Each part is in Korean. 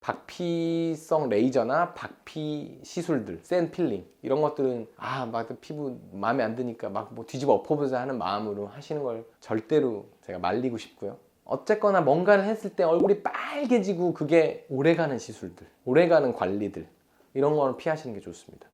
박피성 레이저나 박피 시술들, 센 필링 이런 것들은 막 피부 마음에 안 드니까 막 뭐 뒤집어 엎어보자 하는 마음으로 하시는 걸 절대로 제가 말리고 싶고요. 어쨌거나 뭔가를 했을 때 얼굴이 빨개지고 그게 오래가는 시술들, 오래가는 관리들 이런 거는 피하시는 게 좋습니다.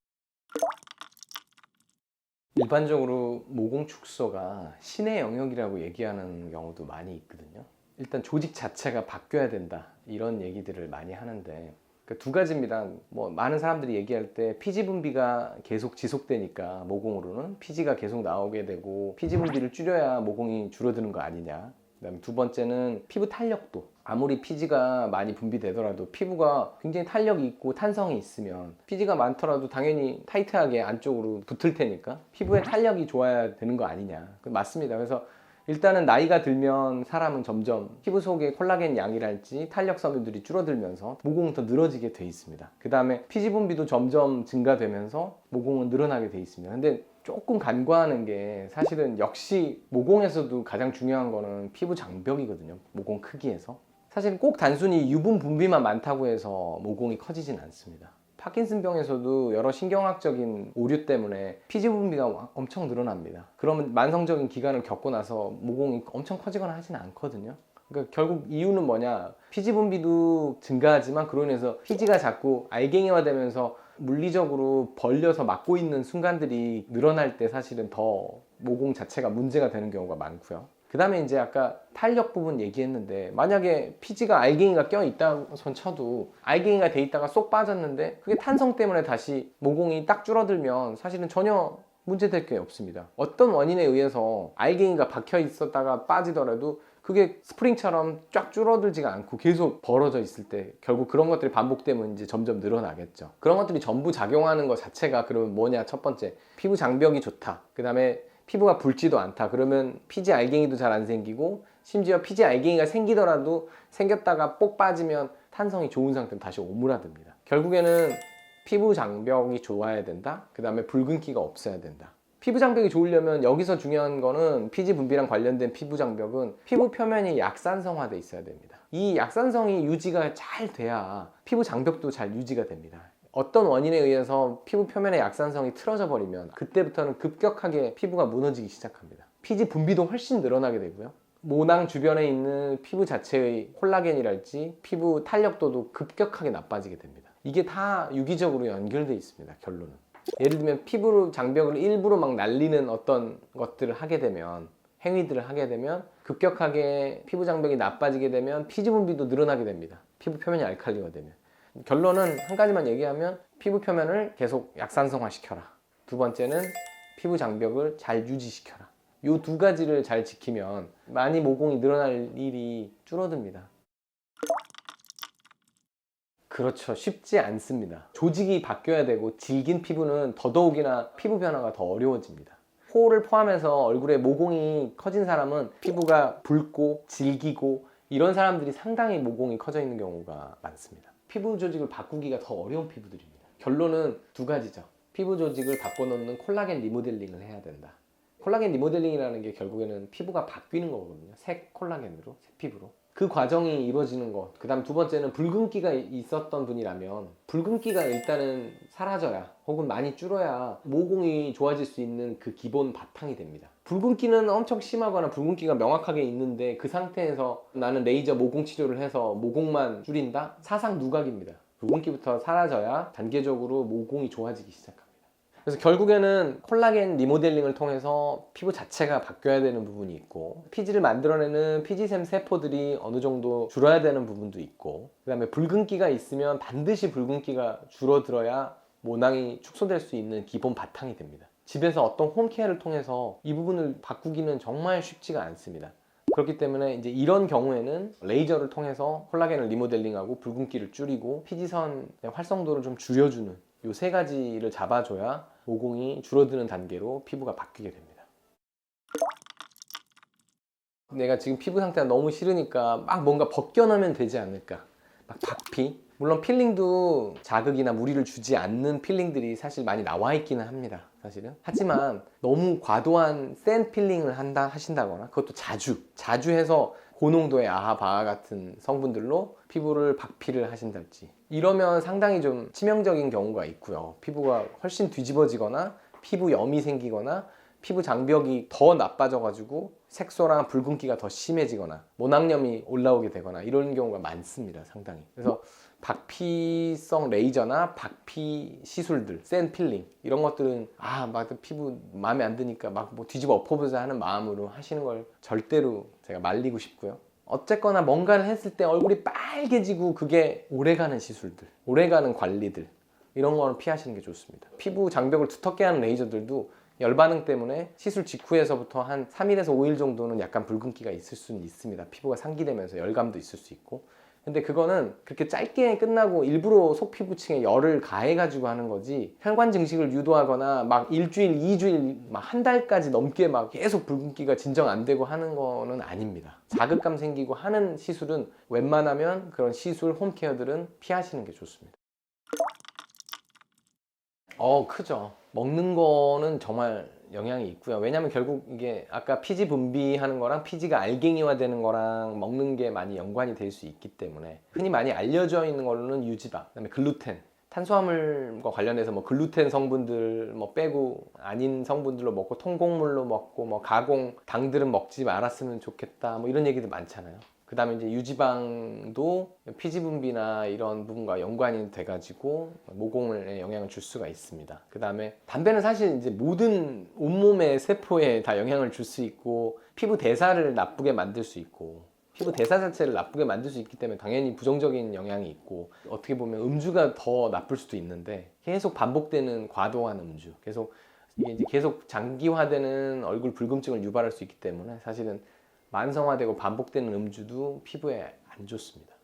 일반적으로 모공 축소가 신의 영역이라고 얘기하는 경우도 많이 있거든요. 일단 조직 자체가 바뀌어야 된다 이런 얘기들을 많이 하는데 두 가지입니다. 뭐 많은 사람들이 얘기할 때 피지 분비가 계속 지속되니까 모공으로는 피지가 계속 나오게 되고 피지 분비를 줄여야 모공이 줄어드는 거 아니냐. 그다음에 두 번째는 피부 탄력도, 아무리 피지가 많이 분비되더라도 피부가 굉장히 탄력이 있고 탄성이 있으면 피지가 많더라도 당연히 타이트하게 안쪽으로 붙을 테니까 피부의 탄력이 좋아야 되는 거 아니냐. 맞습니다. 그래서 일단은 나이가 들면 사람은 점점 피부 속의 콜라겐 양이랄지 탄력 섬유들이 줄어들면서 모공은 더 늘어지게 돼 있습니다. 그 다음에 피지 분비도 점점 증가되면서 모공은 늘어나게 돼 있습니다. 근데 조금 간과하는 게 사실은 역시 모공에서도 가장 중요한 거는 피부 장벽이거든요. 모공 크기에서. 사실 꼭 단순히 유분 분비만 많다고 해서 모공이 커지진 않습니다. 파킨슨병에서도 여러 신경학적인 오류 때문에 피지 분비가 엄청 늘어납니다. 그러면 만성적인 기간을 겪고 나서 모공이 엄청 커지거나 하지는 않거든요. 그러니까 결국 이유는 뭐냐, 피지 분비도 증가하지만 그로 인해서 피지가 자꾸 알갱이화 되면서 물리적으로 벌려서 막고 있는 순간들이 늘어날 때 사실은 더 모공 자체가 문제가 되는 경우가 많고요. 그 다음에 이제 아까 탄력 부분 얘기했는데, 만약에 피지가 알갱이가 껴있다선 쳐도 알갱이가 돼 있다가 쏙 빠졌는데 그게 탄성 때문에 다시 모공이 딱 줄어들면 사실은 전혀 문제될 게 없습니다. 어떤 원인에 의해서 알갱이가 박혀 있었다가 빠지더라도 그게 스프링처럼 쫙 줄어들지가 않고 계속 벌어져 있을 때 결국 그런 것들이 반복되면 이제 점점 늘어나겠죠. 그런 것들이 전부 작용하는 것 자체가 그러면 뭐냐, 첫 번째 피부 장벽이 좋다, 그 다음에 피부가 붉지도 않다. 그러면 피지 알갱이도 잘 안 생기고, 심지어 피지 알갱이가 생기더라도 생겼다가 뽁 빠지면 탄성이 좋은 상태로 다시 오므라듭니다. 결국에는 피부 장벽이 좋아야 된다. 그 다음에 붉은기가 없어야 된다. 피부 장벽이 좋으려면 여기서 중요한 거는, 피지 분비랑 관련된 피부 장벽은 피부 표면이 약산성화돼 있어야 됩니다. 이 약산성이 유지가 잘 돼야 피부 장벽도 잘 유지가 됩니다. 어떤 원인에 의해서 피부 표면의 약산성이 틀어져 버리면 그때부터는 급격하게 피부가 무너지기 시작합니다. 피지 분비도 훨씬 늘어나게 되고요. 모낭 주변에 있는 피부 자체의 콜라겐이랄지 피부 탄력도도 급격하게 나빠지게 됩니다. 이게 다 유기적으로 연결되어 있습니다. 결론은. 예를 들면 피부 장벽을 일부러 막 날리는 어떤 것들을 하게 되면, 행위들을 하게 되면 급격하게 피부 장벽이 나빠지게 되면 피지 분비도 늘어나게 됩니다. 피부 표면이 알칼리화 되면. 결론은 한 가지만 얘기하면, 피부 표면을 계속 약산성화 시켜라. 두 번째는 피부 장벽을 잘 유지시켜라. 이 두 가지를 잘 지키면 많이 모공이 늘어날 일이 줄어듭니다. 그렇죠. 쉽지 않습니다. 조직이 바뀌어야 되고 질긴 피부는 더더욱이나 피부 변화가 더 어려워집니다. 코를 포함해서 얼굴에 모공이 커진 사람은 피부가 붉고 질기고 이런 사람들이 상당히 모공이 커져 있는 경우가 많습니다. 피부 조직을 바꾸기가 더 어려운 피부들입니다. 결론은 두 가지죠. 피부 조직을 바꿔놓는 콜라겐 리모델링을 해야 된다. 콜라겐 리모델링이라는 게 결국에는 피부가 바뀌는 거거든요. 새 콜라겐으로, 새 피부로. 그 과정이 이루어지는 것. 그 다음 두 번째는, 붉은기가 있었던 분이라면 붉은기가 일단은 사라져야, 혹은 많이 줄어야 모공이 좋아질 수 있는 그 기본 바탕이 됩니다. 붉은기는 엄청 심하거나 붉은기가 명확하게 있는데 그 상태에서 나는 레이저 모공 치료를 해서 모공만 줄인다? 사상 누각입니다. 붉은기부터 사라져야 단계적으로 모공이 좋아지기 시작합니다. 그래서 결국에는 콜라겐 리모델링을 통해서 피부 자체가 바뀌어야 되는 부분이 있고, 피지를 만들어내는 피지샘 세포들이 어느 정도 줄어야 되는 부분도 있고, 그 다음에 붉은기가 있으면 반드시 붉은기가 줄어들어야 모낭이 축소될 수 있는 기본 바탕이 됩니다. 집에서 어떤 홈케어를 통해서 이 부분을 바꾸기는 정말 쉽지가 않습니다. 그렇기 때문에 이제 이런 경우에는 레이저를 통해서 콜라겐을 리모델링하고 붉은기를 줄이고 피지선의 활성도를 좀 줄여주는 이 세 가지를 잡아줘야 모공이 줄어드는 단계로 피부가 바뀌게 됩니다. 내가 지금 피부 상태가 너무 싫으니까 막 뭔가 벗겨내면 되지 않을까, 막 박피. 물론 필링도 자극이나 무리를 주지 않는 필링들이 사실 많이 나와 있기는 합니다, 사실은. 하지만 너무 과도한 센 필링을 하신다거나, 그것도 자주 해서 고농도의 아하, 바하 같은 성분들로 피부를 박피를 하신달지, 이러면 상당히 좀 치명적인 경우가 있고요. 피부가 훨씬 뒤집어지거나 피부염이 생기거나 피부 장벽이 더 나빠져가지고 색소랑 붉은기가 더 심해지거나 모낭염이 올라오게 되거나 이런 경우가 많습니다. 상당히. 그래서 박피성 레이저나 박피 시술들, 센 필링 이런 것들은 막 피부 마음에 안 드니까 막 뭐 뒤집어 엎어보자 하는 마음으로 하시는 걸 절대로 제가 말리고 싶고요. 어쨌거나 뭔가를 했을 때 얼굴이 빨개지고 그게 오래가는 시술들, 오래가는 관리들, 이런 거는 피하시는 게 좋습니다. 피부 장벽을 두텁게 하는 레이저들도 열반응 때문에 시술 직후에서부터 한 3일에서 5일 정도는 약간 붉은기가 있을 수는 있습니다. 피부가 상기되면서 열감도 있을 수 있고. 근데 그거는 그렇게 짧게 끝나고 일부러 속 피부층에 열을 가해가지고 하는 거지, 혈관 증식을 유도하거나 막 일주일, 2주일, 막 한 달까지 넘게 막 계속 붉은기가 진정 안 되고 하는 거는 아닙니다. 자극감 생기고 하는 시술은 웬만하면 그런 시술, 홈케어들은 피하시는 게 좋습니다. 크죠. 먹는 거는 정말 영향이 있고요. 왜냐면 결국 이게 아까 피지 분비하는 거랑 피지가 알갱이화 되는 거랑 먹는 게 많이 연관이 될 수 있기 때문에, 흔히 많이 알려져 있는 걸로는 유지밥, 그다음에 글루텐, 탄수화물과 관련해서 뭐 글루텐 성분들 뭐 빼고 아닌 성분들로 먹고 통곡물로 먹고 뭐 가공 당들은 먹지 말았으면 좋겠다, 뭐 이런 얘기들 많잖아요. 그 다음에 이제 유지방도 피지 분비나 이런 부분과 연관이 돼가지고 모공에 영향을 줄 수가 있습니다. 그 다음에 담배는 사실 이제 모든 온몸의 세포에 다 영향을 줄 수 있고 피부 대사를 나쁘게 만들 수 있고 피부 대사 자체를 나쁘게 만들 수 있기 때문에 당연히 부정적인 영향이 있고, 어떻게 보면 음주가 더 나쁠 수도 있는데 계속 반복되는 과도한 음주, 이게 이제 계속 장기화되는 얼굴 붉음증을 유발할 수 있기 때문에 사실은 만성화되고 반복되는 음주도 피부에 안 좋습니다.